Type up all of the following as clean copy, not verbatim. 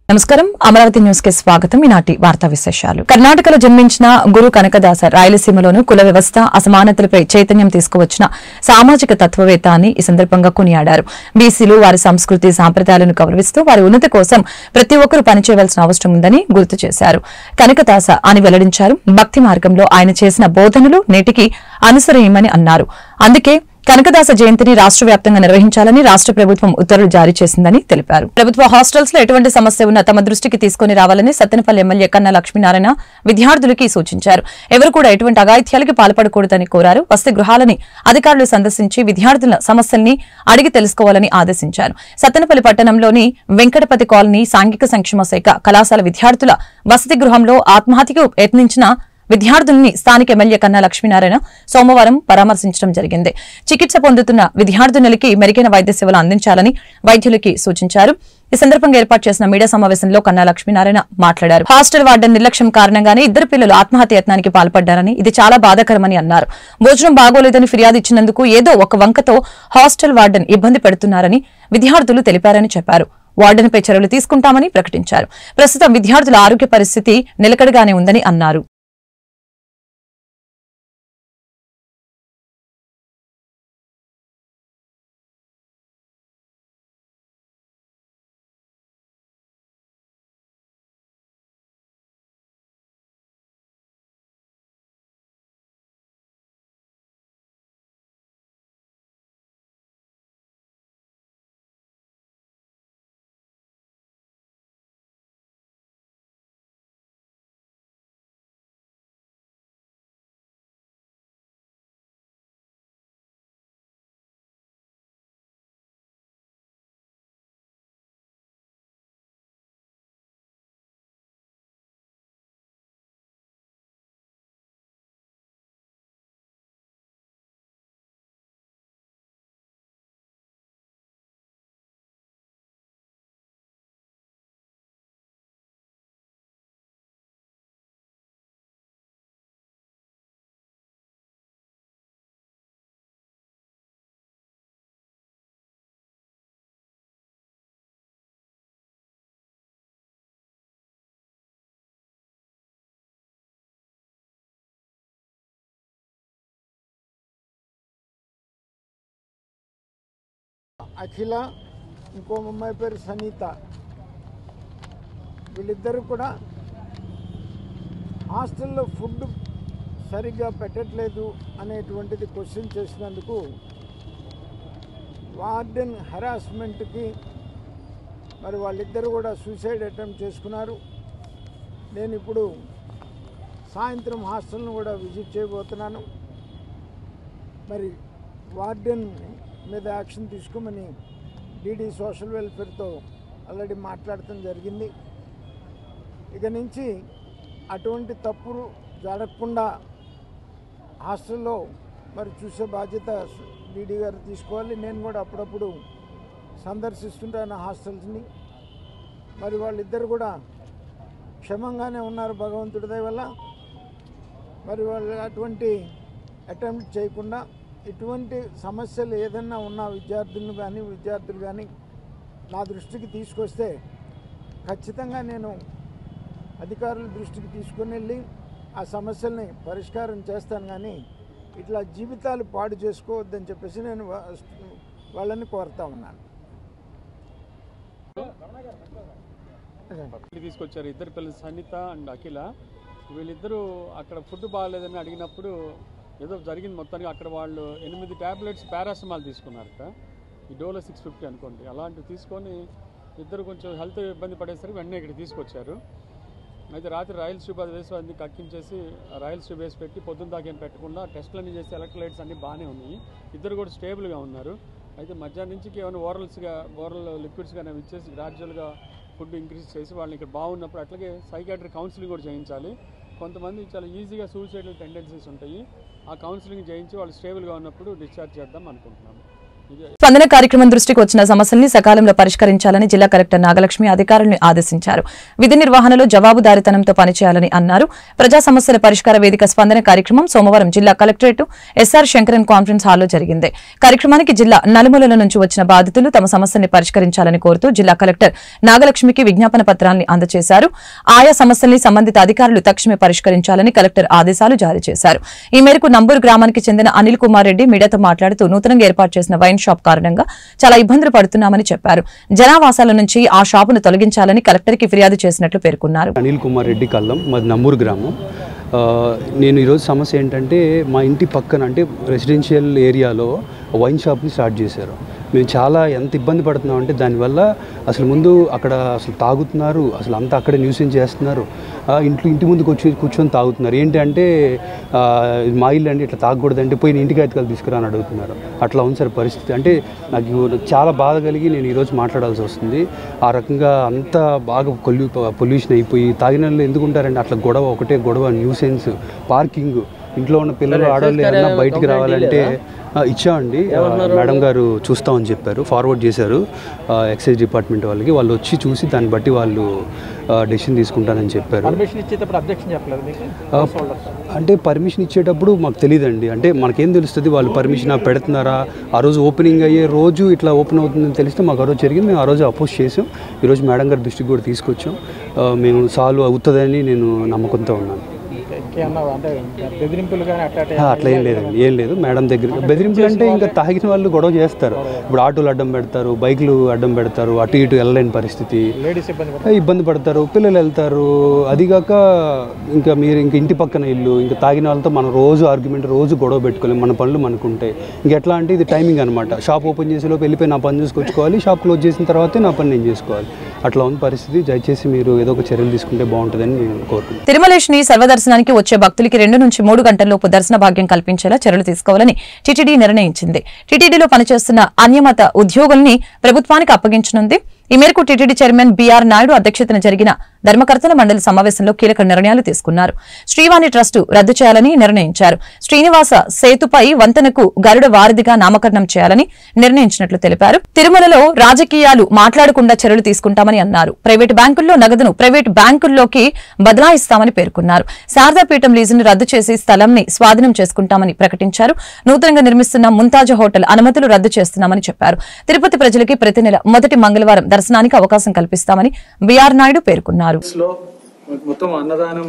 నమస్కారం అమరావతి న్యూస్ కి స్వాగతం. ఈనాటి వార్తా విశేషాలు. కర్ణాటకలో జన్మించిన గురు కనకదాస రాయలసీమలోను కుల వ్యవస్థ అసమానతలపై చైతన్యం తీసుకువచ్చిన సామాజిక తత్వవేత్త అని ఈ సందర్భంగా కొనియాడారు. బీసీలు వారి సంస్కృతి సాంప్రదాయాలను గౌరవిస్తూ వారి ఉన్నతి కోసం ప్రతి ఒక్కరూ పనిచేయవలసిన అవసరం ఉందని గుర్తు చేశారు. కనకదాస అని వెల్లడించారు. భక్తి మార్గంలో ఆయన చేసిన బోధనలు నేటికి అనుసరణీయమని అన్నారు. అందుకే కనకదాస జయంతిని రాష్ట్ర వ్యాప్తంగా నిర్వహించాలని రాష్ట్ర ప్రభుత్వం ఉత్తర్వులు జారీ చేసిందని తెలిపారు. ప్రభుత్వ హాస్టల్స్ లో ఎటువంటి సమస్య ఉన్నా తమ దృష్టికి తీసుకుని రావాలని సత్తెనపల్లి ఎమ్మెల్యే కన్నా లక్ష్మీనారాయణ విద్యార్థులకి సూచించారు. ఎవరు కూడా ఎటువంటి అఘాయిత్యాలకి పాల్పడకూడదని కోరారు. వసతి గృహాలని అధికారులు సందర్శించి విద్యార్థుల సమస్యల్ని అడిగి తెలుసుకోవాలని ఆదేశించారు. సత్తెనపల్లి పట్టణంలోని వెంకటపతి కాలనీ సాంఘిక సంక్షేమ శాఖ కళాశాల విద్యార్థుల వసతి గృహంలో ఆత్మహత్యకు యత్నించిన విద్యార్థుల్ని స్థానిక ఎమ్మెల్యే కన్నా లక్ష్మీనారాయణ సోమవారం పరామర్శించడం జరిగింది. చికిత్స పొందుతున్న విద్యార్థినులకి మెరుగైన వైద్య సేవలు అందించాలని వైద్యులకి సూచించారు. ఈ సందర్భంగా ఏర్పాటు చేసిన మీడియా సమావేశంలో కన్నా లక్ష్మీనారాయణ మాట్లాడారు. హాస్టల్ వార్డెన్ నిర్లక్ష్యం కారణంగానే ఇద్దరు పిల్లలు ఆత్మహత్య యత్నానికి పాల్పడ్డారని, ఇది చాలా బాధాకరమని అన్నారు. భోజనం బాగోలేదని ఫిర్యాదు ఇచ్చినందుకు ఏదో ఒక వంకతో హాస్టల్ వార్డెన్ ఇబ్బంది పెడుతున్నారని విద్యార్థులు తెలిపారని చెప్పారు. వార్డెన్పై చర్యలు తీసుకుంటామని ప్రకటించారు. ప్రస్తుతం విద్యార్థుల ఆరోగ్య పరిస్థితి నిలకడగానే ఉందని అన్నారు. అఖిల, ఇంకో అమ్మాయి పేరు సనీత, వీళ్ళిద్దరూ కూడా హాస్టల్లో ఫుడ్ సరిగ్గా పెట్టట్లేదు అనేటువంటిది క్వశ్చన్ చేసినందుకు వార్డెన్ హెరాస్మెంట్కి మరి వాళ్ళిద్దరూ కూడా సూసైడ్ అటెంప్ట్ చేసుకున్నారు. నేను ఇప్పుడు సాయంత్రం హాస్టల్ను కూడా విజిట్ చేయబోతున్నాను. మరి వార్డెన్ మీద యాక్షన్ తీసుకోమని డీడీ సోషల్ వెల్ఫేర్తో ఆల్రెడీ మాట్లాడటం జరిగింది. ఇక నుంచి అటువంటి తప్పులు జరగకుండా హాస్టల్లో మరి చూసే బాధ్యత డీడీ గారు తీసుకోవాలి. నేను కూడా అప్పుడప్పుడు సందర్శిస్తుంటాను హాస్టల్స్ని. మరి వాళ్ళిద్దరు కూడా క్షేమంగానే ఉన్నారు భగవంతుడి దయ వల్ల. మరి వాళ్ళు అటువంటి అటెంప్ట్ చేయకుండా ఇటువంటి సమస్యలు ఏదన్నా ఉన్న విద్యార్థులు కానీ నా దృష్టికి తీసుకొస్తే ఖచ్చితంగా నేను అధికారుల దృష్టికి తీసుకుని వెళ్ళి ఆ సమస్యల్ని పరిష్కారం చేస్తాను. కానీ ఇట్లా జీవితాలు పాడు చేసుకోవద్దని చెప్పేసి నేను వాళ్ళని కోరుతా ఉన్నాను. తీసుకొచ్చారు ఇద్దరు పిల్లలు సనిత అండ్ అఖిల. వీళ్ళిద్దరూ అక్కడ ఫుడ్ బాగాలేదని అడిగినప్పుడు ఏదో జరిగింది. మొత్తానికి అక్కడ వాళ్ళు 8 ట్యాబ్లెట్స్ పారాసిటమాల్ తీసుకున్నారట. ఈ డోలో 650 అనుకోండి. అలాంటివి తీసుకొని ఇద్దరు కొంచెం హెల్త్ ఇబ్బంది పడేసరికి వెంటనే ఇక్కడ తీసుకొచ్చారు. అయితే రాత్రి రాయల్స్ ట్యూబ్ అది వేసి అన్ని కక్కించేసి రాయల్స్ ట్యూబ్ వేసి పెట్టి పొద్దున్న దాకా ఏం పెట్టకుండా టెస్టులన్నీ చేసి ఎలక్ట్రోలైట్స్ అన్నీ బాగానే ఉన్నాయి. ఇద్దరు కూడా స్టేబుల్గా ఉన్నారు. అయితే మధ్యాహ్నం నుంచి ఏమైనా ఓరల్ లిక్విడ్స్ కానీ ఇచ్చేసి గ్రాడ్యువల్గా ఫుడ్ ఇంక్రీజ్ చేసి వాళ్ళని ఇక్కడ బాగున్నప్పుడు అట్లాగే సైకాట్రిక్ కౌన్సిలింగ్ కూడా చేయించాలి. కొంతమంది చాలా ఈజీగా సూసైడల్ టెండెన్సీస్ ఉంటాయి. ఆ కౌన్సిలింగ్ చేయించి వాళ్ళు స్టేబుల్గా ఉన్నప్పుడు డిశ్చార్జ్ చేద్దాం అనుకుంటున్నాము. స్పందన కార్యక్రమం దృష్టికి వచ్చిన సమస్యల్ని సకాలంలో పరిష్కరించాలని జిల్లా కలెక్టర్ నాగలక్ష్మి అధికారులను ఆదేశించారు. విధి నిర్వహణలో జవాబుదారీతనంతో పనిచేయాలని అన్నారు. ప్రజా సమస్యల పరిష్కార వేదిక స్పందన కార్యక్రమం సోమవారం జిల్లా కలెక్టరేట్ ఎస్ఆర్ శంకరన్ కాన్ఫరెన్స్ హాల్లో జరిగింది. కార్యక్రమానికి జిల్లా నలుమూలల నుంచి వచ్చిన బాధితులు తమ సమస్యల్ని పరిష్కరించాలని కోరుతూ జిల్లా కలెక్టర్ నాగలక్ష్మికి విజ్ఞాపన పత్రాన్ని అందజేశారు. ఆయా సమస్యల్ని సంబంధిత అధికారులు తక్షణమే పరిష్కరించాలని కలెక్టర్ ఆదేశాలు జారీ చేశారు. ఈ మేరకు నంబూరు గ్రామానికి చెందిన అనిల్ కుమార్ రెడ్డి మీడియాతో మాట్లాడుతూ నూతనంగా ఏర్పాటు చేసిన వైన్ షాప్ కారణంగా చాలా ఇబ్బందులు పడుతున్నామని చెప్పారు. జనావాసాల నుంచి ఆ షాపును తొలగించాలని కలెక్టర్కి ఫిర్యాదు చేసినట్లు పేర్కొన్నారు. అనిల్ కుమార్ రెడ్డి కల్లం, మాది నంబూరు గ్రామం. నేను ఈరోజు సమస్య ఏంటంటే మా ఇంటి పక్కన అంటే రెసిడెన్షియల్ ఏరియాలో వైన్ షాప్ని స్టార్ట్ చేశారు. మేము చాలా ఎంత ఇబ్బంది పడుతున్నాం అంటే దానివల్ల అసలు ముందు అక్కడ అసలు తాగుతున్నారు, అసలు అంతా అక్కడే న్యూసెన్స్ చేస్తున్నారు. ఇంటి ముందుకు కూర్చొని తాగుతున్నారు. ఏంటంటే మా ఇల్లు అంటే ఇట్లా తాగకూడదంటే పోయి ఇంటికి ఎత్తుకలు తీసుకురా అని అడుగుతున్నారు. అట్లా ఉంది సార్ పరిస్థితి. అంటే నాకు చాలా బాధ కలిగి నేను ఈరోజు మాట్లాడాల్సి వస్తుంది. ఆ రకంగా అంతా బాగా పొల్యూషన్ అయిపోయి తాగిన వాళ్ళు ఎందుకు ఉంటారండి? అట్లా గొడవ, ఒకటే గొడవ, న్యూసెన్స్, పార్కింగ్, ఇంట్లో ఉన్న పిల్లలు ఆడవాళ్ళు ఏమన్నా బయటికి రావాలంటే ఇచ్చామండి. మేడం గారు చూస్తామని చెప్పారు, ఫార్వర్డ్ చేశారు ఎక్సైజ్ డిపార్ట్మెంట్ వాళ్ళకి. వాళ్ళు వచ్చి చూసి దాన్ని బట్టి వాళ్ళు డెసిషన్ తీసుకుంటానని చెప్పారు. అంటే పర్మిషన్ ఇచ్చేటప్పుడు మాకు తెలియదండి. అంటే మనకేం తెలుస్తుంది వాళ్ళు పర్మిషన్ పెడుతున్నారా? ఆ రోజు ఓపెనింగ్ అయ్యే రోజు ఇట్లా ఓపెన్ అవుతుందని తెలిస్తే మాకు ఆ రోజు జరిగింది. మేము ఆ రోజు అపోజ్ చేసాం. ఈరోజు మేడం గారి దృష్టికి కూడా తీసుకొచ్చాం. మేము సాల్వ్ అవుతుందని నేను నమ్మకంతో ఉన్నాను. అట్లా ఏం లేదండి, ఏం లేదు. మేడం దగ్గర బెదిరింపులు అంటే ఇంకా తాగిన వాళ్ళు గొడవ చేస్తారు. ఇప్పుడు ఆటోలు అడ్డం పెడతారు, బైక్లు అడ్డం పెడతారు, అటు ఇటు వెళ్ళలేని పరిస్థితి, ఇబ్బంది పడతారు, పిల్లలు వెళ్తారు. అదిగాక ఇంకా మీరు ఇంక ఇంటి పక్కన ఇల్లు, ఇంకా తాగిన వాళ్ళతో మనం రోజు ఆర్గ్యుమెంట్, రోజు గొడవ పెట్టుకోలేము. మన పనులు మనకుంటాయి. ఇంకెట్లా అంటే ఇది టైమింగ్ అనమాట. షాప్ ఓపెన్ చేసేలోపు వెళ్ళిపోయి నా పని చూసుకొచ్చుకోవాలి, షాప్ క్లోజ్ చేసిన తర్వాతే నా పని నేను చేసుకోవాలి. అట్లా ఉంది పరిస్థితి. దయచేసి మీరు ఏదో ఒక చర్యలు తీసుకుంటే బాగుంటుందని నేను కోరుకుంటున్నాను. తిరుమలేష్ని సర్వదర్శనానికి వచ్చే భక్తులకి 2 నుంచి 3 గంటల్లోపు దర్శన భాగ్యం కల్పించేలా చర్యలు తీసుకోవాలని టీటీడీ నిర్ణయించింది. టీటీడీలో పనిచేస్తున్న అన్యమత ఉద్యోగుల్ని ప్రభుత్వానికి అప్పగించనుంది. ఈ మేరకు టీటీడీ చైర్మన్ బీఆర్ నాయుడు అధ్యక్షతన జరిగిన ధర్మకర్తల మండలి సమావేశంలో కీలక నిర్ణయాలు తీసుకున్నారు. శ్రీవాణి ట్రస్టు రద్దు చేయాలని నిర్ణయించారు. శ్రీనివాస సేతుపై వంతెనకు గరుడ వారధిగా నామకరణం చేయాలని నిర్ణయించినట్లు తెలిపారు. తిరుమలలో రాజకీయాలు మాట్లాడకుండా చర్యలు తీసుకుంటామని అన్నారు. ప్రైవేటు బ్యాంకుల్లో నగదును ప్రైవేటు బ్యాంకుల్లోకి బదలాయిస్తామని పేర్కొన్నారు. శారదాపీఠం లీజును రద్దు చేసి స్థలంని స్వాధీనం చేసుకుంటామని ప్రకటించారు. నూతనంగా నిర్మిస్తున్న ముంతాజ్ హోటల్ అనుమతులు రద్దు చేస్తున్నామని చెప్పారు. తిరుపతి ప్రజలకి ప్రతి నెల మొదటి మంగళవారం దర్శనానికి అవకాశం కల్పిస్తామని బీఆర్ నాయుడు పేర్కొన్నారు. మొత్తం అన్నదానం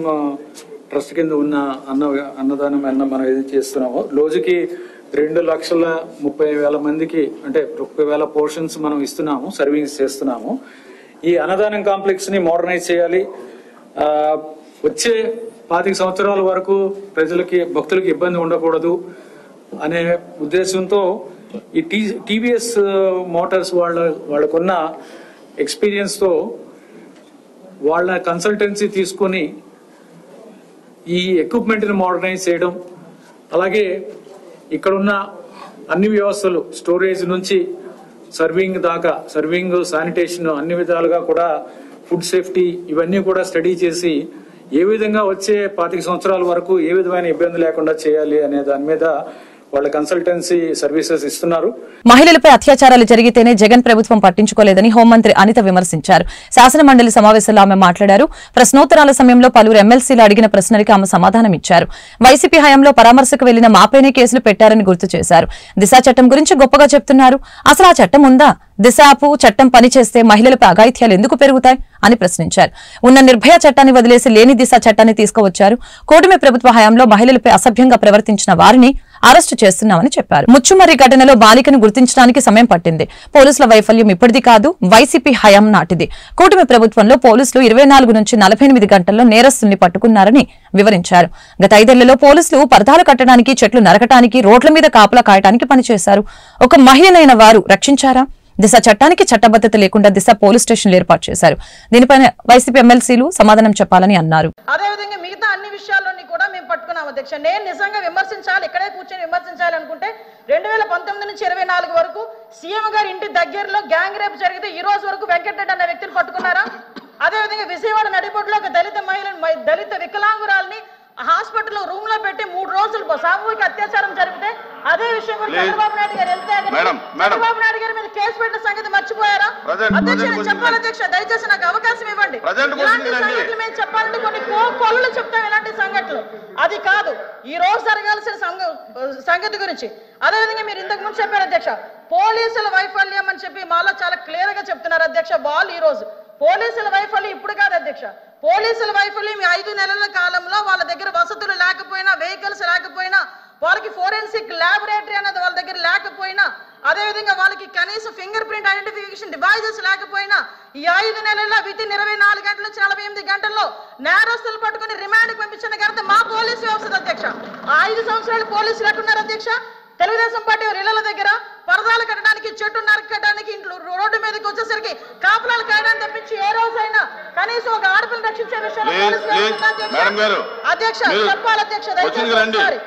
ట్రస్ట్ కింద ఉన్న అన్నదానం మనం ఏది చేస్తున్నామో రోజుకి 2,30,000 మందికి అంటే 30,000 పోర్షన్స్ మనం ఇస్తున్నాము, సర్వీస్ చేస్తున్నాము. ఈ అన్నదానం కాంప్లెక్స్ ని మోడర్నైజ్ చేయాలి. వచ్చే 25 సంవత్సరాల వరకు ప్రజలకి, భక్తులకి ఇబ్బంది ఉండకూడదు అనే ఉద్దేశంతో ఈ టీవీఎస్ మోటార్స్ వాళ్ళకున్న ఎక్స్పీరియన్స్ తో వాళ్ళ కన్సల్టెన్సీ తీసుకొని ఈ ఎక్విప్మెంట్ ని మోడర్నైజ్ చేయడం, అలాగే ఇక్కడున్న అన్ని వ్యవస్థలు స్టోరేజ్ నుంచి సర్వింగ్ దాకా, సర్వింగ్, శానిటేషన్ అన్ని విధాలుగా కూడా, ఫుడ్ సేఫ్టీ ఇవన్నీ కూడా స్టడీ చేసి ఏ విధంగా వచ్చే 25 సంవత్సరాల వరకు ఏ విధమైన ఇబ్బంది లేకుండా చేయాలి అనే దాని మీద వాళ్ళ కన్సల్టెన్సీ సర్వీసెస్ ఇస్తున్నారు. మహిళలపై అత్యాచారాలు జరిగితేనే జగన్ ప్రభుత్వం పట్టించుకోలేదని హోంమంత్రి అనిత విమర్శించారు. శాసన మండలి సమావేశంలో ఆమె మాట్లాడారు. ప్రశ్నోత్తరాల సమయంలో పలువురు ఎమ్మెల్సీలు అడిగిన ప్రశ్నలకి ఆమె సమాధానం ఇచ్చారు. వైసీపీ హయాంలో పరామర్శకు వెళ్లిన మాపైనే కేసులు పెట్టారని గుర్తు చేశారు. దిశ చట్టం గురించి గొప్పగా చెప్తున్నారు. అసలు ఆ చట్టం ఉందా? దిశాపు చట్టం పనిచేస్తే మహిళలపై అఘాయిత్యాలు ఎందుకు పెరుగుతాయి అని ప్రశ్నించారు. ఉన్న నిర్భయ చట్టాన్ని వదిలేసి లేని దిశ చట్టాన్ని తీసుకువచ్చారు. కూటమి ప్రభుత్వ హయాంలో మహిళలపై అసభ్యంగా ప్రవర్తించిన వారిని అరెస్టు చేస్తున్నామని చెప్పారు. ముచ్చుమర్రి ఘటనలో బాలికను గుర్తించడానికి సమయం పట్టింది. పోలీసుల వైఫల్యం ఇప్పటిది కాదు, వైసీపీ హయాం నాటిది. కూటమి ప్రభుత్వంలో పోలీసులు 24 నుంచి 48 గంటల్లో నేరస్తుల్ని పట్టుకున్నారని వివరించారు. గత 5 ఏళ్లలో పోలీసులు పరదాలు కట్టడానికి, చెట్లు నరకటానికి, రోడ్ల మీద కాపలా కాయటానికి పనిచేశారు. ఒక మహిళనైన వారు రక్షించారా? దిశ చట్టానికి చట్టబద్దత లేకుండా దిశ పోలీస్ స్టేషన్లు ఏర్పాటు చేశారు. దీనిపైన వైసీపీ ఎమ్మెల్సీలు సమాధానం చెప్పాలని అన్నారు. అదేవిధంగా మిగతా అన్ని విషయాల్లోని కూడా మేము పట్టుకున్నాం అధ్యక్ష. నేను నిజంగా విమర్శించాలి, ఇక్కడే కూర్చొని విమర్శించాలి అనుకుంటే 2019 నుంచి 24 వరకు సీఎం గారి ఇంటి దగ్గరలో గ్యాంగ్ రేప్ జరిగితే ఈ రోజు వరకు వెంకటరెడ్డి అన్న వ్యక్తిని పట్టుకున్నారా? అదేవిధంగా విజయవాడ నడిబొడ్లో ఒక దళిత వికలాంగురాల్ని హాస్పిటల్ రూమ్ లో పెట్టి 3 రోజులు సామూహిక అత్యాచారం జరిగితే అదే విషయం కూడా చంద్రబాబు నాయుడు గారు వెళ్తే చంద్రబాబు నాయుడు గారి మీద కేసు పెట్టిన సంగతి మర్చిపోయారా? అధ్యక్ష నేను చెప్పాలి అధ్యక్ష, దయచేసి నాకు అవకాశం ఇవ్వండి. ఇలాంటి సంఘటనలు మేము చెప్పాలంటే కొన్ని కొల్లు చెప్తాం ఇలాంటి సంఘటనలు. అది కాదు ఈ రోజు జరగాల్సిన సంగతి గురించి. అదేవిధంగా మీరు ఇంతకు ముందు చెప్పారు అధ్యక్ష, పోలీసుల వైఫల్యం అని చెప్పి మాలో చాలా క్లియర్ గా చెప్తున్నారు అధ్యక్ష. వాళ్ళు ఈ రోజు పోలీసుల వైఫల్యం ఇప్పుడు కాదు అధ్యక్ష, పోలీసుల వైఫల్యం 5 నెలల కాలంలో వాళ్ళ దగ్గర వసతులు లేకపోయినా, వెహికల్స్ లేకపోయినా, వాళ్ళకి ఫోరెన్సిక్ ల్యాబొరేటరీ అనేది వాళ్ళ దగ్గర లేకపోయినా, అదేవిధంగా వాళ్ళకి కనీసం ఫింగర్ ప్రింట్ ఐడెంటిఫికేషన్ డివైజెస్ లేకపోయినా ఈ 5 నెలల్లో వితిన్ 24 గంటల నుంచి 48 గంటల్లో నేరస్తులు పట్టుకుని రిమాండ్కి పంపించిన ఘనత మా పోలీసు వ్యవస్థ అధ్యక్ష. 5 సంవత్సరాలు పోలీసులు ఎట్టున్నారు అధ్యక్ష? తెలుగుదేశం పార్టీ ఇళ్ల దగ్గర పరదాలు కట్టడానికి, చెట్టు నరకడానికి, ఇంట్లో రోడ్డు మీదకి వచ్చేసరికి కాపులాలు కాయడానికి తప్పించి ఏ రోజైనా కనీసం ఒక ఆడపిల్లని రక్షించే విషయంలో అధ్యక్ష చెప్పాలి అధ్యక్ష. దయచేసి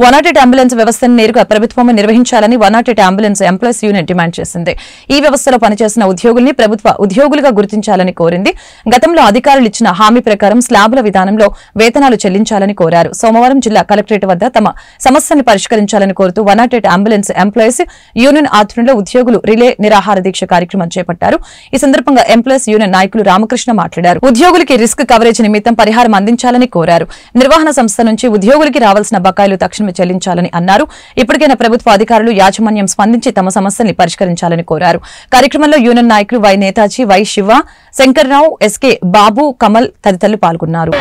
108 అంబులెన్స్ వ్యవస్థను నేరుగా ప్రభుత్వమే నిర్వహించాలని 108 అంబులెన్స్ ఎంప్లాయీస్ యూనియన్ డిమాండ్ చేసింది. ఈ వ్యవస్థలో పనిచేసిన ఉద్యోగుల్ని ప్రభుత్వ ఉద్యోగులుగా గుర్తించాలని కోరింది. గతంలో అధికారులు ఇచ్చిన హామీ ప్రకారం స్లాబుల విధానంలో వేతనాలు చెల్లించాలని కోరారు. సోమవారం జిల్లా కలెక్టరేట్ వద్ద తమ సమస్యని పరిష్కరించాలని కోరుతూ 108 అంబులెన్స్ ఎంప్లాయీస్ యూనియన్ ఆధ్వర్యంలో ఉద్యోగులు రిలే నిరాహార దీక్ష కార్యక్రమం చేపట్టారు. ఈ సందర్భంగా ఎంప్లాయీస్ యూనియన్ నాయకులు రామకృష్ణ మాట్లాడారు. ఉద్యోగులకి రిస్క్ కవరేజ్ నిమిత్తం పరిహారం అందించాలని కోరారు. నిర్వహణ సంస్థ నుంచి ఉద్యోగులకి రావాల్సిన బకాయిలు తక్షణమే చెల్లించాలని అన్నారు. ఇప్పటికైనా ప్రభుత్వ అధికారులు యాజమాన్యం స్పందించి తమ సమస్యల్ని పరిష్కరించాలని కోరారు. కార్యక్రమంలో యూనియన్ నాయకులు Y Netaji, Y Shiva, Shankarrao, S K Babu, Kamal తదితరులు పాల్గొన్నారు.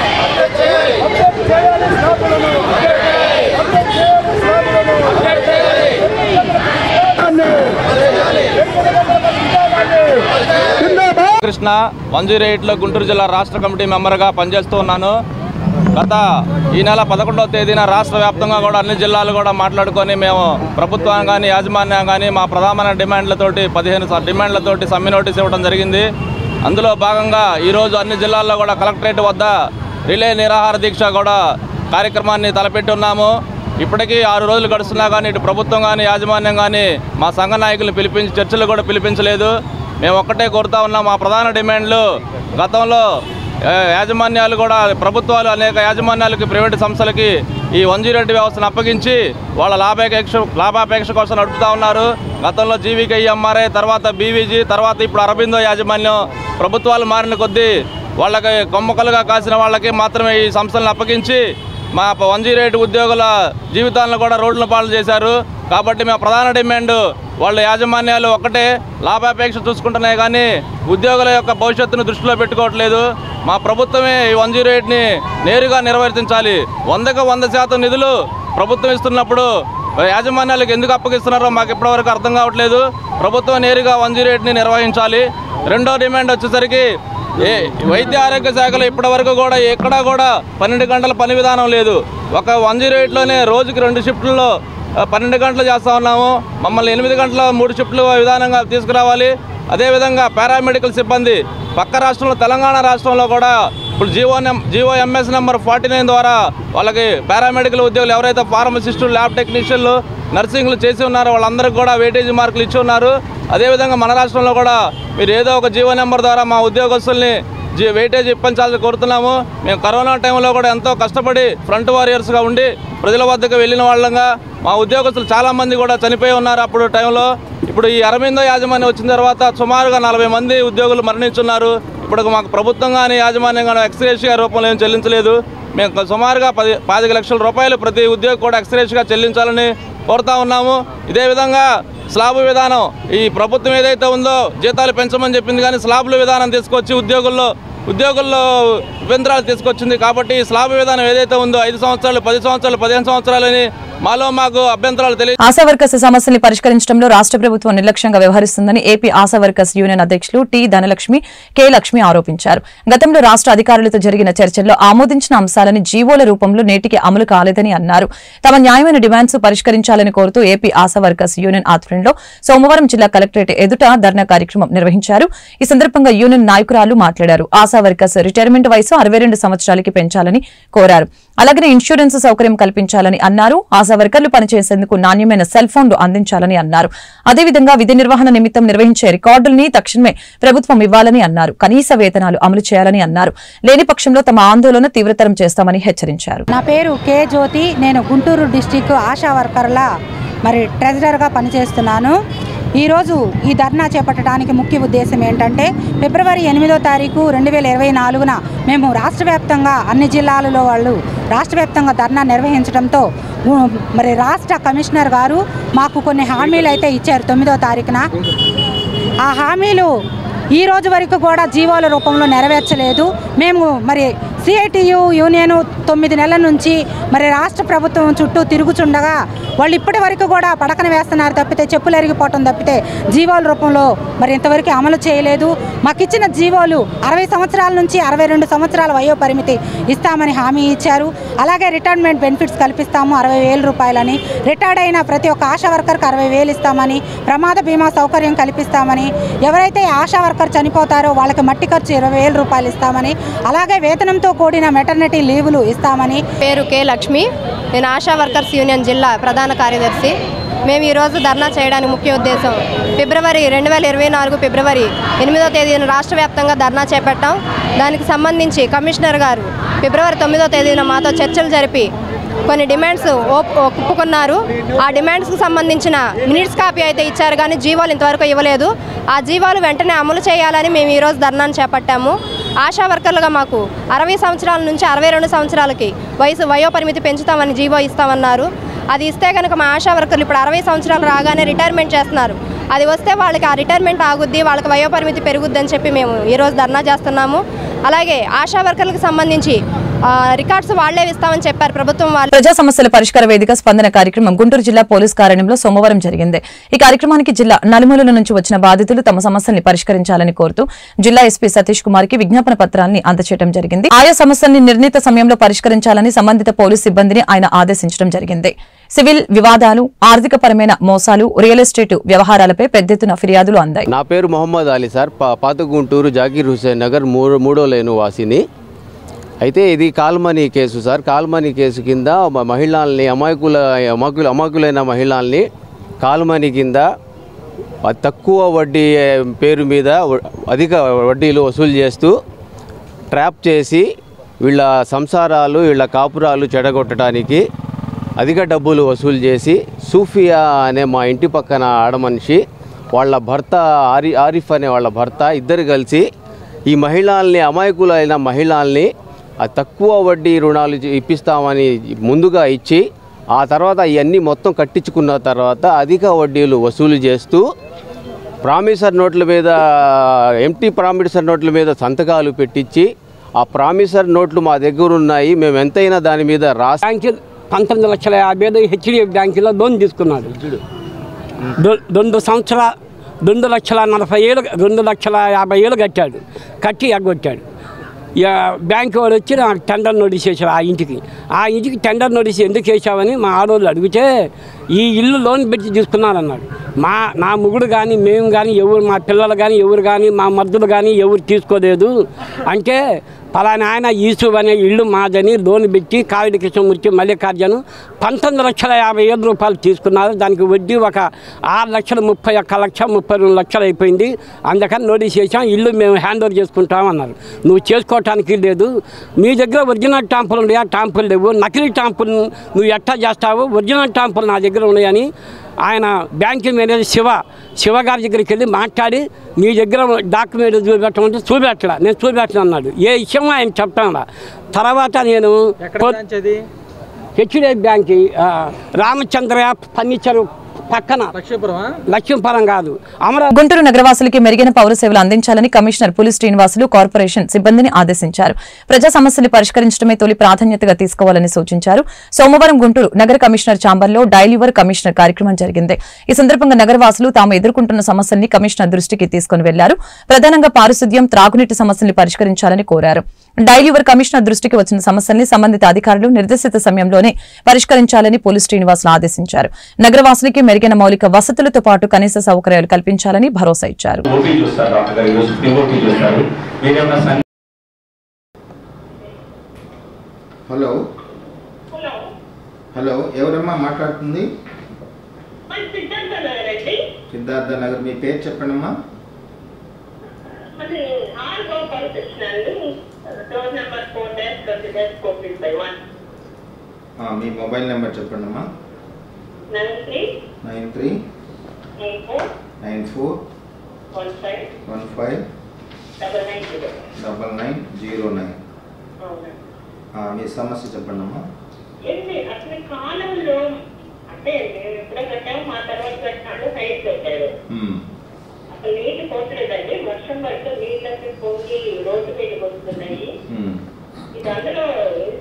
కృష్ణ 108లో గుంటూరు జిల్లా రాష్ట్ర కమిటీ మెంబర్గా పనిచేస్తూ ఉన్నాను. గత ఈ నెల 11వ తేదీన రాష్ట్ర వ్యాప్తంగా కూడా అన్ని జిల్లాలు కూడా మాట్లాడుకొని మేము ప్రభుత్వం కానీ యాజమాన్యం కానీ మా ప్రధాన డిమాండ్లతోటి 15 డిమాండ్లతోటి సమ్మె నోటీస్ ఇవ్వడం జరిగింది. అందులో భాగంగా ఈరోజు అన్ని జిల్లాల్లో కూడా కలెక్టరేట్ వద్ద రిలే నిరాహార దీక్ష కూడా కార్యక్రమాన్ని తలపెట్టి ఉన్నాము. ఇప్పటికీ 6 రోజులు గడుస్తున్నా కానీ ఇటు ప్రభుత్వం కానీ యాజమాన్యం కానీ మా సంఘ నాయకులను పిలిపించి చర్చలు కూడా పిలిపించలేదు. మేము ఒక్కటే కోరుతా ఉన్నాం, మా ప్రధాన డిమాండ్లు గతంలో యాజమాన్యాలు కూడా ప్రభుత్వాలు అనేక యాజమాన్యాలకి ప్రైవేటు సంస్థలకి ఈ 108 వ్యవస్థను అప్పగించి వాళ్ళ లాభాపేక్ష కోసం నడుపుతూ ఉన్నారు. గతంలో జీవీకేఎంఆర్ఐ, తర్వాత బీవీజీ, తర్వాత ఇప్పుడు అరబిందో యాజమాన్యం ప్రభుత్వాలు మారిన కొద్దీ వాళ్ళకి కొమ్మకలుగా కాసిన వాళ్ళకి మాత్రమే ఈ సంస్థలను అప్పగించి మా 108 ఉద్యోగుల జీవితాలను కూడా రోడ్ల పాలు చేశారు. కాబట్టి మా ప్రధాన డిమాండ్ వాళ్ళ యాజమాన్యాలు ఒక్కటే లాభాపేక్ష చూసుకుంటున్నాయి కానీ ఉద్యోగుల యొక్క భవిష్యత్తును దృష్టిలో పెట్టుకోవట్లేదు. మా ప్రభుత్వమే ఈ 108ని నేరుగా నిర్వర్తించాలి. 100% నిధులు ప్రభుత్వం ఇస్తున్నప్పుడు యాజమాన్యాలకు ఎందుకు అప్పగిస్తున్నారో మాకు ఇప్పటివరకు అర్థం కావట్లేదు. ప్రభుత్వం నేరుగా 108ని నిర్వహించాలి. రెండో డిమాండ్ వచ్చేసరికి వైద్య ఆరోగ్య శాఖలో ఇప్పటివరకు కూడా ఎక్కడా కూడా 12 గంటల పని విధానం లేదు. ఒక 108లోనే రోజుకి 2 షిఫ్టుల్లో 12 గంటలు చేస్తూ ఉన్నాము. మమ్మల్ని 8 గంటల 3 షిఫ్టులు విధానంగా తీసుకురావాలి. అదేవిధంగా పారామెడికల్ సిబ్బంది పక్క రాష్ట్రంలో తెలంగాణ రాష్ట్రంలో కూడా ఇప్పుడు జీఓఎంఎస్ నెంబర్ 49 ద్వారా వాళ్ళకి పారామెడికల్ ఉద్యోగులు ఎవరైతే ఫార్మసిస్టులు, ల్యాబ్ టెక్నీషియన్లు, నర్సింగ్లు చేసి ఉన్నారో వాళ్ళందరికీ కూడా వెయిటేజ్ మార్కులు ఇచ్చి ఉన్నారు. అదేవిధంగా మన రాష్ట్రంలో కూడా మీరు ఏదో ఒక జీవో నెంబర్ ద్వారా మా ఉద్యోగస్తుల్ని వెయిటేజ్ ఇప్పించాలని కోరుతున్నాము. మేము కరోనా టైంలో కూడా ఎంతో కష్టపడి ఫ్రంట్ వారియర్స్గా ఉండి ప్రజల వద్దకు వెళ్ళిన వాళ్ళంగా మా ఉద్యోగస్తులు చాలామంది కూడా చనిపోయి ఉన్నారు అప్పుడు టైంలో. ఇప్పుడు ఈ అరబిందో యాజమాన్యం వచ్చిన తర్వాత సుమారుగా 40 మంది ఉద్యోగులు మరణించున్నారు. ఇప్పుడు మాకు ప్రభుత్వం కానీ యాజమాన్యం కానీ ఎక్స్గ్రేషియా రూపంలో ఏం చెల్లించలేదు. మేము సుమారుగా 15 లక్షల రూపాయలు ప్రతి ఉద్యోగి కూడా ఎక్స్గ్రేషియా చెల్లించాలని కోరుతా ఉన్నాము. ఇదే విధంగా స్లాబ్ విధానం ఈ ప్రభుత్వం ఏదైతే ఉందో జీతాలు పెంచమని చెప్పింది కానీ స్లాబ్ల విధానం తీసుకొచ్చి ఉద్యోగుల్లో అభ్యంతరాలు తీసుకొచ్చింది. కాబట్టి ఈ స్లాబ్ విధానం ఏదైతే ఉందో 5 సంవత్సరాలు, 10 సంవత్సరాలు, 15 సంవత్సరాలని మాకు అభ్యంతరాలు తెలియదు. ఆశా వర్కర్స్ సమస్యల్ని పరిష్కరించడంలో రాష్ట్ర ప్రభుత్వం నిర్లక్ష్యంగా వ్యవహరిస్తుందని ఏపీ ఆశా వర్కర్స్ యూనియన్ అధ్యక్షులు టి ధనలక్ష్మి, కె లక్ష్మి ఆరోపించారు. గతంలో రాష్ట్ర అధికారులతో జరిగిన చర్చల్లో ఆమోదించిన అంశాలని జీవోల రూపంలో నేటికి అమలు కాలేదని అన్నారు. తమ న్యాయమైన డిమాండ్స్ పరిష్కరించాలని కోరుతూ ఏపీ ఆశా వర్కర్స్ యూనియన్ ఆధ్వర్యంలో సోమవారం జిల్లా కలెక్టరేట్ ఎదుట ధర్నా కార్యక్రమం నిర్వహించారు. ఈ సందర్భంగా యూనియన్ నాయకురాలు మాట్లాడారు. ఆశా వర్కర్స్ రిటైర్మెంట్ వయసు 62 సంవత్సరాలకి పెంచాలని కోరారు. అలాగే ఇన్సూరెన్స్ సౌకర్యం కల్పించాలని అన్నారు. ఆశా వర్కర్లు పనిచేసేందుకు నాణ్యమైన సెల్ ఫోన్లు అందించాలని అన్నారు. అదేవిధంగా విధి నిర్వహణ నిమిత్తం నిర్వహించే రికార్డుల్ని తక్షణమే ప్రభుత్వం ఇవ్వాలని అన్నారు. కనీస వేతనాలు అమలు చేయాలని అన్నారు. లేని పక్షంలో తమ ఆందోళన తీవ్రతరం చేస్తామని హెచ్చరించారు. నా పేరు కే జ్యోతి. నేను గుంటూరు డిస్టిక్ ఆశా వర్కర్ల ట్రెజరర్గా పనిచేస్తున్నాను. ఈరోజు ఈ ధర్నా చేపట్టడానికి ముఖ్య ఉద్దేశం ఏంటంటే ఫిబ్రవరి 8వ తారీఖు 2024న మేము రాష్ట్ర వ్యాప్తంగా అన్ని జిల్లాలలో వాళ్ళు రాష్ట్ర వ్యాప్తంగా ధర్నా నిర్వహించడంతో రాష్ట్ర కమిషనర్ గారు మాకు కొన్ని హామీలు అయితే ఇచ్చారు 9వ తారీఖున. ఆ హామీలు ఈ రోజు వరకు కూడా జీవోల రూపంలో నెరవేర్చలేదు. మేము సిఐటియు యూనియన్ 9 నెలల నుంచి రాష్ట్ర ప్రభుత్వం చుట్టూ తిరుగుచుండగా వాళ్ళు ఇప్పటి వరకు కూడా పడకన వేస్తున్నారు తప్పితే, చెప్పులు ఎరిగిపోవటం తప్పితే జీవోల రూపంలో ఇంతవరకు అమలు చేయలేదు. మాకు ఇచ్చిన జీవోలు 60 సంవత్సరాల నుంచి 62 సంవత్సరాల వయో పరిమితి ఇస్తామని హామీ ఇచ్చారు. అలాగే రిటైర్మెంట్ బెనిఫిట్స్ కల్పిస్తాము 60,000 రూపాయలని, రిటైర్డ్ అయిన ప్రతి ఒక్క ఆశా వర్కర్కి 60,000 ఇస్తామని, ప్రమాద బీమా సౌకర్యం కల్పిస్తామని, ఎవరైతే ఆశా వర్కర్ చనిపోతారో వాళ్ళకి మట్టి ఖర్చు 20,000 రూపాయలు ఇస్తామని, అలాగే వేతనంతో కూడిన మెటర్నిటీ లీవులు ఇస్తామని. పేరు కె లక్ష్మి. నేను ఆశా వర్కర్స్ యూనియన్ జిల్లా ప్రధాన కార్యదర్శి. మేము ఈరోజు ధర్నా చేయడానికి ముఖ్య ఉద్దేశం ఫిబ్రవరి 2024 ఫిబ్రవరి 8వ తేదీన రాష్ట్ర వ్యాప్తంగా ధర్నా చేపట్టాం. దానికి సంబంధించి కమిషనర్ గారు ఫిబ్రవరి 9వ తేదీన మాతో చర్చలు జరిపి కొన్ని డిమాండ్స్ ఒప్పుకున్నారు. ఆ డిమాండ్స్కి సంబంధించిన మినిట్స్ కాపీ అయితే ఇచ్చారు, కానీ జీవోలు ఇంతవరకు ఇవ్వలేదు. ఆ జీవోలు వెంటనే అమలు చేయాలని మేము ఈరోజు ధర్నాను చేపట్టాము. ఆశా వర్కర్లుగా మాకు 60 సంవత్సరాల నుంచి 62 సంవత్సరాలకి వయో పరిమితి పెంచుతామని జీవో ఇస్తామన్నారు. అది ఇస్తే కనుక మా ఆశా వర్కర్లు ఇప్పుడు 60 సంవత్సరాలు రాగానే రిటైర్మెంట్ చేస్తున్నారు. అది వస్తే వాళ్ళకి ఆ రిటైర్మెంట్ ఆగుద్ది, వాళ్ళకి వయో పరిమితి పెరుగుద్ది అని చెప్పి మేము ఈరోజు ధర్నా చేస్తున్నాము. అలాగే ఆశా వర్కర్లకు సంబంధించి రికార్డ్స్ వాళ్లే ఇస్తామని చెప్పారు ప్రభుత్వం వాళ్ళు. ప్రజా సమస్యల పరిష్కార వేదిక స్పందన కార్యక్రమం గుంటూరు జిల్లా పోలీస్ కార్యాలయంలో సోమవారం జరిగింది. ఈ కార్యక్రమానికి జిల్లా నలుమూలల నుంచి వచ్చిన బాధితులు తమ సమస్యల్ని పరిష్కరించాలని కోరుతూ జిల్లా ఎస్పీ సతీష్ కుమార్ కి విజ్ఞాపన పత్రాన్ని అందజేయడం జరిగింది. ఆయా సమస్యల్ని నిర్ణీత సమయంలో పరిష్కరించాలని సంబంధిత పోలీస్ సిబ్బందిని ఆయన ఆదేశించడం జరిగింది. సివిల్ వివాదాలు, ఆర్థిక పరమైన మోసాలు, రియల్ ఎస్టేట్ వ్యవహారాలపై పెద్ద ఎత్తున ఫిర్యాదులు అందాయి. నా పేరు మొహమ్మద్ అలీ సార్. పాత గుంటూరు జాకీర్ హుసేన్ నగర్ 3వ లైను వాసిని. అయితే ఇది call money case sir. Call money case కింద మహిళల్ని అమాయకులైన మహిళల్ని కాల్మనీ కింద తక్కువ వడ్డీ పేరు మీద అధిక వడ్డీలు వసూలు చేస్తూ ట్రాప్ చేసి వీళ్ళ సంసారాలు వీళ్ళ కాపురాలు చెడగొట్టడానికి అధిక డబ్బులు వసూలు చేసి సూఫియా అనే మా ఇంటి పక్కన ఆడమనిషి వాళ్ళ భర్త ఆరిఫ్ అనే వాళ్ళ భర్త ఇద్దరు కలిసి ఈ మహిళల్ని అమాయకులైన మహిళల్ని తక్కువ వడ్డీ రుణాలు ఇప్పిస్తామని ముందుగా ఇచ్చి ఆ తర్వాత ఇవన్నీ మొత్తం కట్టించుకున్న తర్వాత అధిక వడ్డీలు వసూలు చేస్తూ ప్రామిసర్ నోట్ల మీద ఎంటీ ప్రామిసర్ నోట్ల మీద సంతకాలు పెట్టించి ఆ ప్రామిసర్ నోట్లు మా దగ్గర ఉన్నాయి, మేము ఎంతైనా దాని మీద రాసి 19,50,000 హెచ్డిఎఫ్ బ్యాంకులో లోన్ తీసుకున్నాడు. 2 సంవత్సరాల 2,40,000 2,50,000 కట్టాడు. కట్టి ఎగ్గొట్టాడు. బ్యాంకు వాడు వచ్చి నాకు టెండర్ నోటీస్ చేశారు. ఆ ఇంటికి టెండర్ నోటీస్ ఎందుకు చేశామని మా ఆడవాళ్ళు అడిగితే ఈ ఇల్లు లోన్ పెట్టి తీసుకున్నారన్నాడు. నా మొగుడు కానీ మేము కానీ ఎవరు, మా పిల్లలు కానీ ఎవరు కానీ మా మర్దులు కానీ ఎవరు తీసుకోలేదు అంటే పలానా ఆయన ఈసు అనే ఇల్లు మాదని లోన్ పెట్టి కావిడి కృష్ణమూర్తి మల్లికార్జును 19,50,000 రూపాయలు తీసుకున్నారు. దానికి వడ్డీ ఒక 6,31,32 లక్షలు అయిపోయింది. అందుకని నోటీస్ చేసాం, ఇల్లు మేము హ్యాండ్ ఓవర్ చేసుకుంటామన్నారు. నువ్వు చేసుకోవటానికి లేదు, మీ దగ్గర ఒరిజినల్ టాంపులు ఉన్నాయా? టాంపులు లేవు. నకిలీ టాంపులు నువ్వు ఎట్టా చేస్తావు? ఒరిజినల్ టాంపులు నా దగ్గర ఉన్నాయని ఆయన బ్యాంకు మేనేజర్ శివ గారి దగ్గరికి వెళ్ళి మాట్లాడి మీ దగ్గర డాక్యుమెంట్ చూపెట్టమంటే నేను చూపెట్టను అన్నాడు. ఏ విషయం ఆయన చెప్తాను. తర్వాత నేను హెచ్డిఎఫ్ బ్యాంక్ రామచంద్ర ఫర్నిచర్ పక్కన లక్ష్మీపురం కాదు గుంటూరు నగరవాసులకి మెరుగైన పౌర సేవలు అందించాలని కమిషనర్ పులి శ్రీనివాసులు కార్పొరేషన్ సిబ్బందిని ఆదేశించారు. ప్రజా సమస్యలు పరిష్కరించడమే తొలి ప్రాధాన్యతగా తీసుకోవాలని సూచించారు. సోమవారం గుంటూరు నగర కమిషనర్ ఛాంబర్లో డైలీవర్ కమిషనర్ కార్యక్రమం జరిగింది. ఈ సందర్భంగా నగరవాసులు తాము ఎదుర్కొంటున్న సమస్యల్ని కమిషనర్ దృష్టికి తీసుకుని వెళ్లారు. ప్రధానంగా పారిశుద్ధ్యం, త్రాగునీటి సమస్యల్ని పరిష్కరించాలని కోరారు. డైలీవర్ కమిషనర్ దృష్టికి వచ్చిన సమస్యల్ని సంబంధిత అధికారులు నిర్దేశిత సమయంలోనే పరిష్కరించాలని పులి శ్రీనివాసులు ఆదేశించారు. నగరవాసులకి మెరుగైన మౌలిక వసతులతో పాటు కనీస సౌకర్యాలు కల్పించాలని భరోసా ఇచ్చారు. హలో, ఎవరమ్మా మాట్లాడుతుంది? సిద్ధార్థ నగర్. మీ పేరు చెప్పండమ్మా. మీ మొబైల్ నెంబర్ చెప్పండమ్మా. 9394159909. మీ సమస్య చెప్పండమ్మా. అసలు కాలంలో అంటే ఎప్పుడో కట్టాము, మా తర్వాత కట్టినాడు సైడ్ పెట్టాడు. అసలు నీటి పోతలేదండి. వర్షం పడితే నీళ్ళకి పోయి రోడ్డు మీదకి వస్తున్నాయి. ఇది అందులో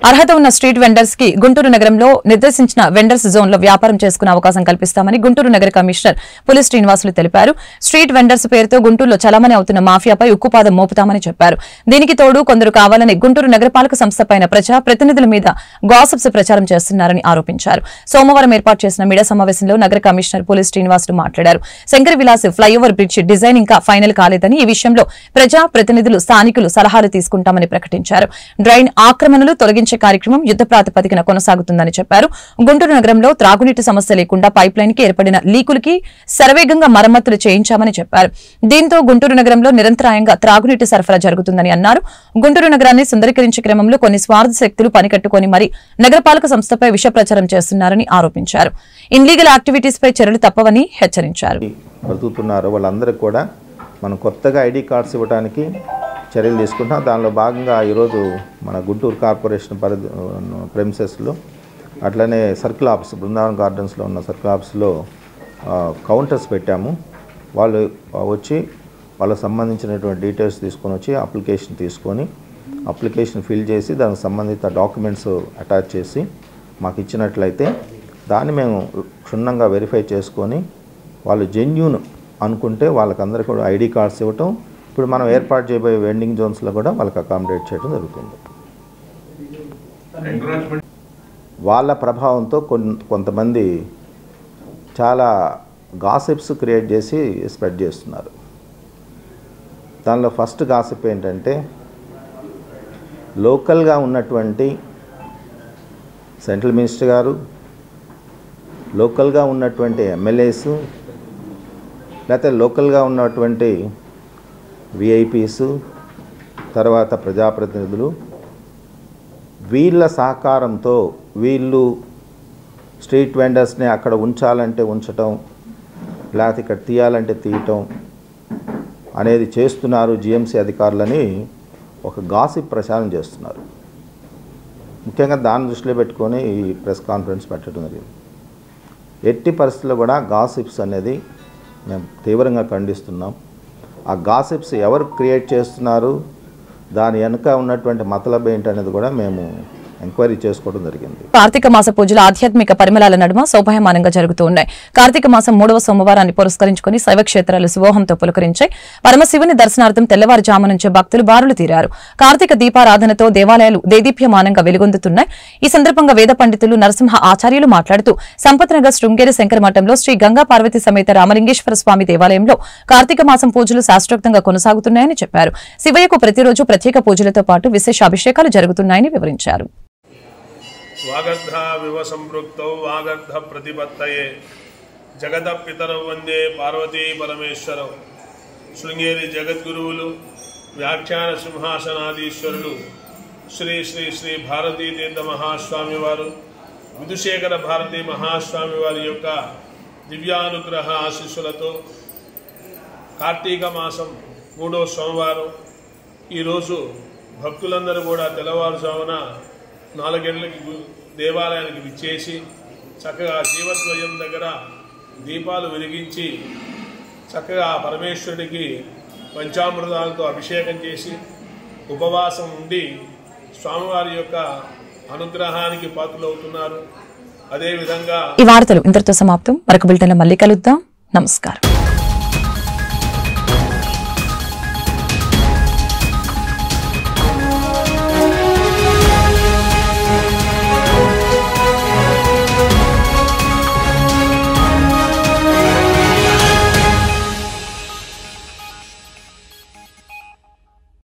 అర్హత ఉన్న స్ట్రీట్ వెండర్స్ కి గుంటూరు నగరంలో నిర్దేశించిన వెండర్స్ జోన్ లో వ్యాపారం చేసుకునే అవకాశం కల్పిస్తామని గుంటూరు నగర కమిషనర్ పులి శ్రీనివాసులు తెలిపారు. స్ట్రీట్ వెండర్స్ పేరుతో గుంటూరులో చలామణి అవుతున్న మాఫియాపై ఉక్కుపాదం మోపుతామని చెప్పారు. దీనికి తోడు కొందరు కావాలని గుంటూరు నగరపాలక సంస్థ పైన ప్రజా ప్రతినిధుల మీద గాసిప్స్ ప్రచారం చేస్తున్నారని ఆరోపించారు. సోమవారం ఏర్పాటు చేసిన మీడియా సమావేశంలో నగర కమిషనర్ పులి శ్రీనివాసులు మాట్లాడారు. Shankara Vilas flyover bridge design ఇంకా ఫైనల్ కాలేదని, ఈ విషయంలో ప్రజా ప్రతినిధులు స్థానికులు సలహాలు తీసుకుంటామని ప్రకటించారు. డ్రైన్ ఆక్రమణలు తొలగించే కార్యక్రమం యుద్ధ ప్రాతిపదికన కొనసాగుతుందని చెప్పారు. గుంటూరు నగరంలో త్రాగునీటి సమస్య లేకుండా పైప్ లైన్ కి ఏర్పడిన లీకులకి శరవేగంగా మరమ్మతులు చేయించామని చెప్పారు. దీంతో గుంటూరు నగరంలో నిరంతరాయంగా త్రాగునీటి సరఫరా జరుగుతుందని అన్నారు. గుంటూరు నగరాన్ని సుందరీకరించే క్రమంలో కొన్ని స్వార్థ శక్తులు పనికట్టుకుని మరీ నగరపాలక సంస్థపై విష ప్రచారం చేస్తున్నారని ఆరోపించారు. ఇన్లీగల్ యాక్టివిటీస్ పై చర్యలు తప్పవని హెచ్చరించారు. వాళ్ళందరికీ కూడా మనం కొత్తగా ఐడి కార్డ్స్ ఇవ్వడానికి చర్యలు తీసుకుంటాం. దానిలో భాగంగా ఈరోజు మన గుంటూరు కార్పొరేషన్ ప్రెమిసెస్లో, అట్లనే సర్కిల్ ఆఫీస్, బృందావన్ గార్డెన్స్లో ఉన్న సర్కిల్ ఆఫీస్లో కౌంటర్స్ పెట్టాము. వాళ్ళు వచ్చి వాళ్ళకి సంబంధించినటువంటి డీటెయిల్స్ తీసుకొని వచ్చి అప్లికేషన్ ఫిల్ చేసి దానికి సంబంధిత డాక్యుమెంట్స్ అటాచ్ చేసి మాకు ఇచ్చినట్లయితే దాన్ని మేము క్షుణ్ణంగా వెరిఫై చేసుకొని వాళ్ళు జెన్యూన్ అనుకుంటే వాళ్ళకందరికీ కూడా ఐడి కార్డ్స్ ఇవ్వటం, ఇప్పుడు మనం ఏర్పాటు చేయబోయే వెండింగ్ జోన్స్లో కూడా వాళ్ళకి అకామిడేట్ చేయడం జరుగుతుంది. వాళ్ళ ప్రభావంతో కొంతమంది చాలా గాసిప్స్ క్రియేట్ చేసి స్ప్రెడ్ చేస్తున్నారు. దానిలో ఫస్ట్ గాసిప్ ఏంటంటే, లోకల్గా ఉన్నటువంటి సెంట్రల్ మినిస్టర్ గారు, లోకల్గా ఉన్నటువంటి ఎమ్మెల్యేస్, లేకపోతే లోకల్గా ఉన్నటువంటి విఐపీస్, తర్వాత ప్రజాప్రతినిధులు, వీళ్ళ సహకారంతో వీళ్ళు స్ట్రీట్ వెండర్స్ని అక్కడ ఉంచాలంటే ఉంచటం, లేకపోతే ఇక్కడ తీయాలంటే తీయటం అనేది చేస్తున్నారు జిఎంసీ అధికారులని ఒక గాసిప్ ప్రచారం చేస్తున్నారు. ముఖ్యంగా దాన్ని దృష్టిలో పెట్టుకొని ఈ ప్రెస్ కాన్ఫరెన్స్ పెట్టడం జరిగింది. ఎట్టి పరిస్థితుల్లో కూడా గాసిప్స్ అనేది మేము తీవ్రంగా ఖండిస్తున్నాం. ఆ గాసిప్స్ ఎవరు క్రియేట్ చేస్తున్నారు, దాని వెనుక ఉన్నటువంటి మతలబ్ ఏంటనేది కూడా మేము ఎంక్వైరీ చేసుకోవడం జరిగింది. కార్తీక మాస పూజలు ఆధ్యాత్మిక పరిమళాల నడుమ శోభాయమానంగా జరుగుతూ ఉన్నాయి. కార్తీక మాసం 3వ సోమవారాన్ని పురస్కరించుకుని శైవ క్షేత్రాలు శివోహంతో పులకరించాయి. పరమశివుని దర్శనార్థం తెల్లవారుజాము నుంచి భక్తులు బారులు తీరారు. కార్తీక దీపారాధనతో దేవాలయాలు దేదీప్యమానంగా వెలుగొందుతున్నాయి. ఈ సందర్భంగా వేద పండితులు నరసింహ ఆచార్యులు మాట్లాడుతూ సంపత్నగర్ శృంగేరి శంకర మఠంలో శ్రీ గంగా పార్వతి సమేత రామలింగేశ్వర స్వామి దేవాలయంలో కార్తీక మాసం పూజలు శాస్త్రోక్తంగా కొనసాగుతున్నాయని చెప్పారు. శివయ్యకు ప్రతిరోజు ప్రత్యేక పూజలతో పాటు విశేష అభిషేకాలు జరుగుతున్నాయని వివరించారు. వాగర్ధ వివ సంపృక్తౌ వాగర్ధ ప్రతిపత్తయే జగత పితరౌ వందే పార్వతీ పరమేశ్వరౌ. శృంగేరి జగద్గురువులు, వ్యాఖ్యాన సింహాసనాధీశ్వరులు శ్రీ శ్రీ శ్రీ భారతీ తీర్థ మహాస్వామి వారు, విధుశేఖర భారతీ మహాస్వామి వారి యొక్క దివ్యానుగ్రహ ఆశీస్సులతో కార్తీక మాసం 3వ సోమవారం ఈరోజు భక్తులందరూ కూడా తెల్లవారుజామున 4 గంటలకి దేవాలయానికి విచ్చేసి చక్కగా జీవద్వయం దగ్గర దీపాలు వెలిగించి చక్కగా పరమేశ్వరుడికి పంచామృతాలతో అభిషేకం చేసి ఉపవాసం ఉండి స్వామివారి యొక్క అనుగ్రహానికి పాత్రులవుతున్నారు. అదేవిధంగా ఈ వార్తలు ఇంతటితో సమాప్తం. మరొక బులెటిన్లో మళ్ళీ కలుద్దాం. నమస్కారం.